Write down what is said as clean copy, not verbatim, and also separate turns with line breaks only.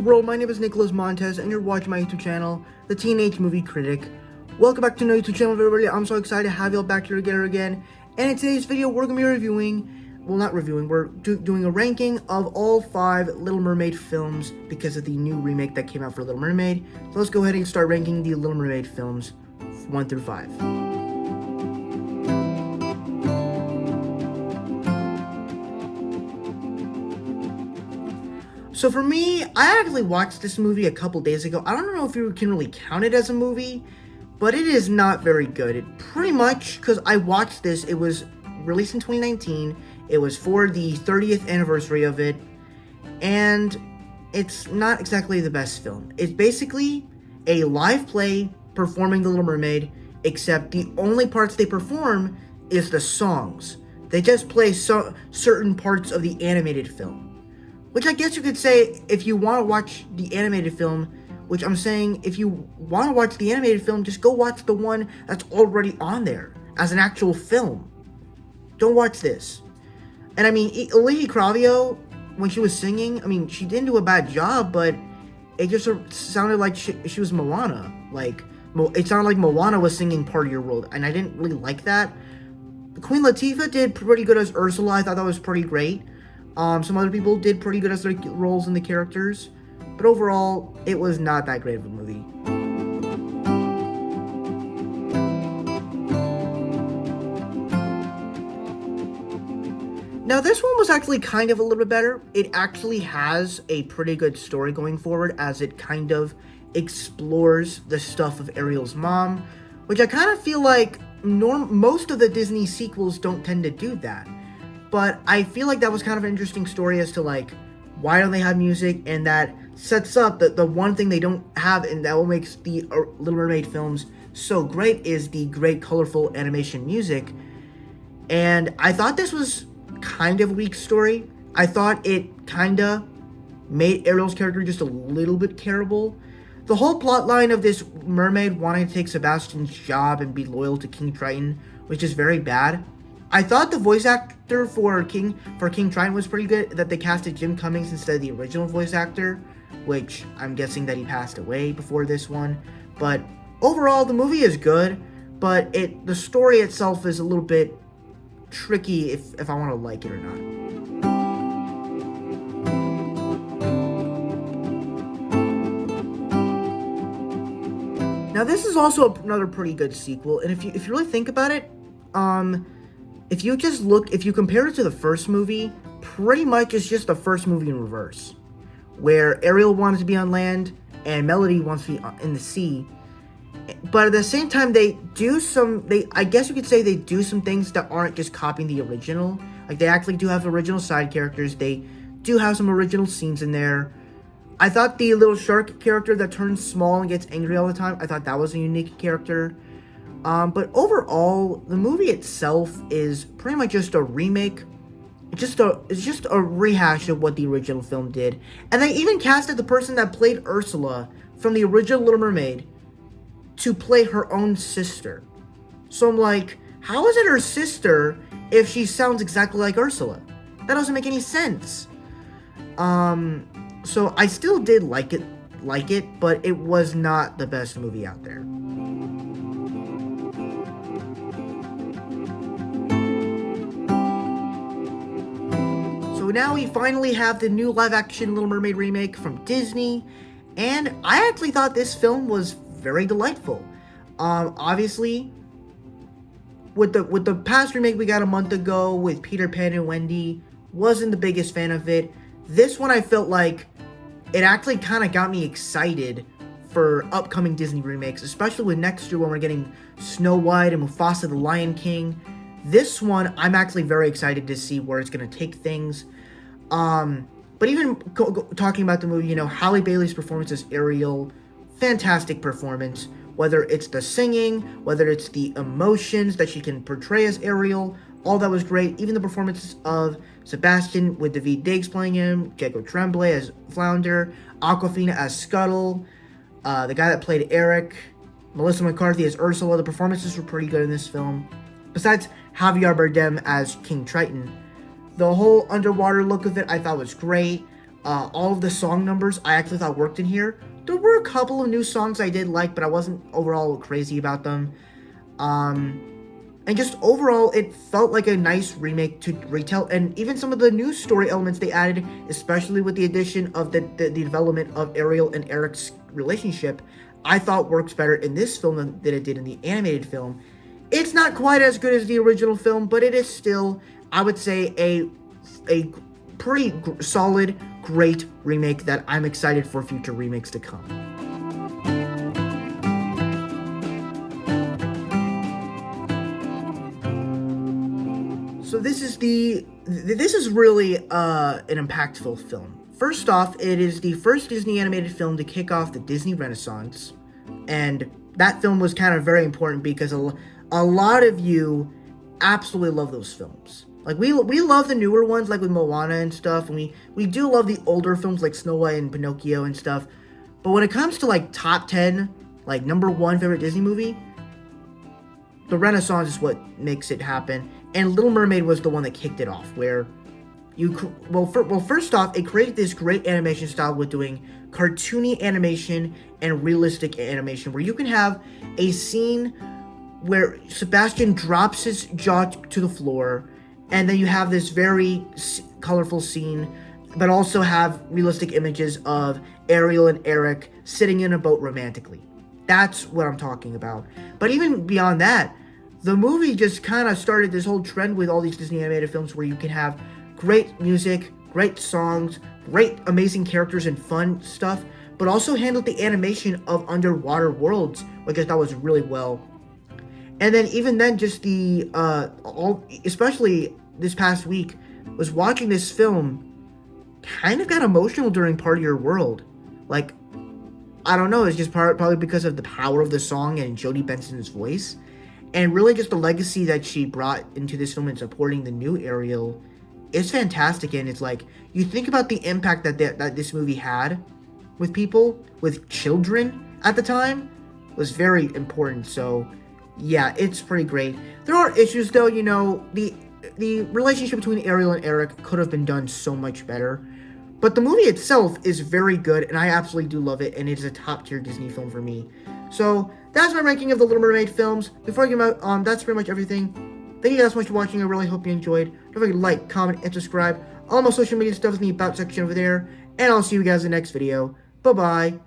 YouTube world, my name is Nicholas Montez, and you're watching my YouTube channel, The Teenage Movie Critic. Welcome back to my YouTube channel, everybody. I'm so excited to have y'all back here together again. And in today's video, we're going to be reviewing, well, not reviewing, we're doing a ranking of all 5 Little Mermaid films because of the new remake that came out for Little Mermaid. So let's go ahead and start ranking the Little Mermaid films 1 through 5. So for me, I actually watched this movie a couple days ago. I don't know if you can really count it as a movie, but it is not very good. It pretty much, because I watched this, it was released in 2019. It was for the 30th anniversary of it, and it's not exactly the best film. It's basically a live play performing The Little Mermaid, except the only parts they perform is the songs. They just play certain parts of the animated film. Which I guess you could say, if you want to watch the animated film, which I'm saying, if you want to watch the animated film, just go watch the one that's already on there as an actual film. Don't watch this. And I mean, Lily Cravio, when she was singing, I mean, she didn't do a bad job, but it just sounded like she was Moana. Like, it sounded like Moana was singing Part of Your World, and I didn't really like that. Queen Latifah did pretty good as Ursula. I thought that was pretty great. Some other people did pretty good as their roles in the characters, but overall, it was not that great of a movie. Now, this one was actually kind of a little bit better. It actually has a pretty good story going forward, as it kind of explores the stuff of Ariel's mom, which I kind of feel like most of the Disney sequels don't tend to do that. But I feel like that was kind of an interesting story as to, like, why don't they have music, and that sets up the one thing they don't have, and that what makes the Little Mermaid films so great is the great colorful animation music. And I thought this was kind of a weak story. I thought it kind of made Ariel's character just a little bit terrible. The whole plot line of this mermaid wanting to take Sebastian's job and be loyal to King Triton was just very bad. I thought the voice actor for King Triton was pretty good, that they casted Jim Cummings instead of the original voice actor, which I'm guessing that he passed away before this one. But overall, the movie is good, but the story itself is a little bit tricky if I want to like it or not. Now, this is also another pretty good sequel, and if you really think about it, if you compare it to the first movie, pretty much it's just the first movie in reverse, where Ariel wanted to be on land and Melody wants to be in the sea. But at the same time, I guess you could say they do some things that aren't just copying the original. Like, they actually do have original side characters. They do have some original scenes in there. I thought the little shark character that turns small and gets angry all the time, I thought that was a unique character. But overall, the movie itself is pretty much just a remake. It's just a rehash of what the original film did. And they even casted the person that played Ursula from the original Little Mermaid to play her own sister. So I'm like, how is it her sister if she sounds exactly like Ursula? That doesn't make any sense. So I still did like it, but it was not the best movie out there. So now we finally have the new live-action Little Mermaid remake from Disney, and I actually thought this film was very delightful. Obviously, with the past remake we got a month ago with Peter Pan and Wendy, wasn't the biggest fan of it. This one I felt like it actually kind of got me excited for upcoming Disney remakes, especially with next year when we're getting Snow White and Mufasa the Lion King. This one, I'm actually very excited to see where it's going to take things. But even talking about the movie, Halle Bailey's performance as Ariel, fantastic performance. Whether it's the singing, whether it's the emotions that she can portray as Ariel, all that was great. Even the performances of Sebastian with David Diggs playing him, Jacob Tremblay as Flounder, Awkwafina as Scuttle, the guy that played Eric, Melissa McCarthy as Ursula. The performances were pretty good in this film. Besides Javier Bardem as King Triton. The whole underwater look of it I thought was great. All of the song numbers I actually thought worked in here. There were a couple of new songs I did like, but I wasn't overall crazy about them. Um, and just overall, it felt like a nice remake to retell, and even some of the new story elements they added, especially with the addition of the development of Ariel and Eric's relationship, I thought works better in this film than it did in the animated film. It's not quite as good as the original film, but it is still, I would say, a pretty solid, great remake that I'm excited for future remakes to come. So this is really an impactful film. First off, it is the first Disney animated film to kick off the Disney Renaissance, and that film was kind of very important because a lot of you absolutely love those films. Like we love the newer ones, like with Moana and stuff, and we do love the older films like Snow White and Pinocchio and stuff. But when it comes to like top 10, like number one favorite Disney movie, the Renaissance is what makes it happen. And Little Mermaid was the one that kicked it off, where first off, it created this great animation style with doing cartoony animation and realistic animation, where you can have a scene where Sebastian drops his jaw to the floor, and then you have this very colorful scene, but also have realistic images of Ariel and Eric sitting in a boat romantically. That's what I'm talking about. But even beyond that, the movie just kind of started this whole trend with all these Disney animated films where you can have great music, great songs, great amazing characters and fun stuff, but also handled the animation of underwater worlds, which I thought was really well. And then even then, just especially this past week, was watching this film, kind of got emotional during Part of Your World. Like, I don't know, it's just probably because of the power of the song and Jodie Benson's voice. And really just the legacy that she brought into this film and supporting the new Ariel is fantastic. And it's like, you think about the impact that this movie had with people, with children at the time, was very important. So, yeah, it's pretty great. There are issues, though, you know, the relationship between Ariel and Eric could have been done so much better. But the movie itself is very good, and I absolutely do love it, and it is a top-tier Disney film for me. So, that's my ranking of the Little Mermaid films. Before I get out, that's pretty much everything. Thank you guys so much for watching. I really hope you enjoyed. Don't forget to like, comment, and subscribe. All my social media stuff is in the About section over there. And I'll see you guys in the next video. Bye-bye.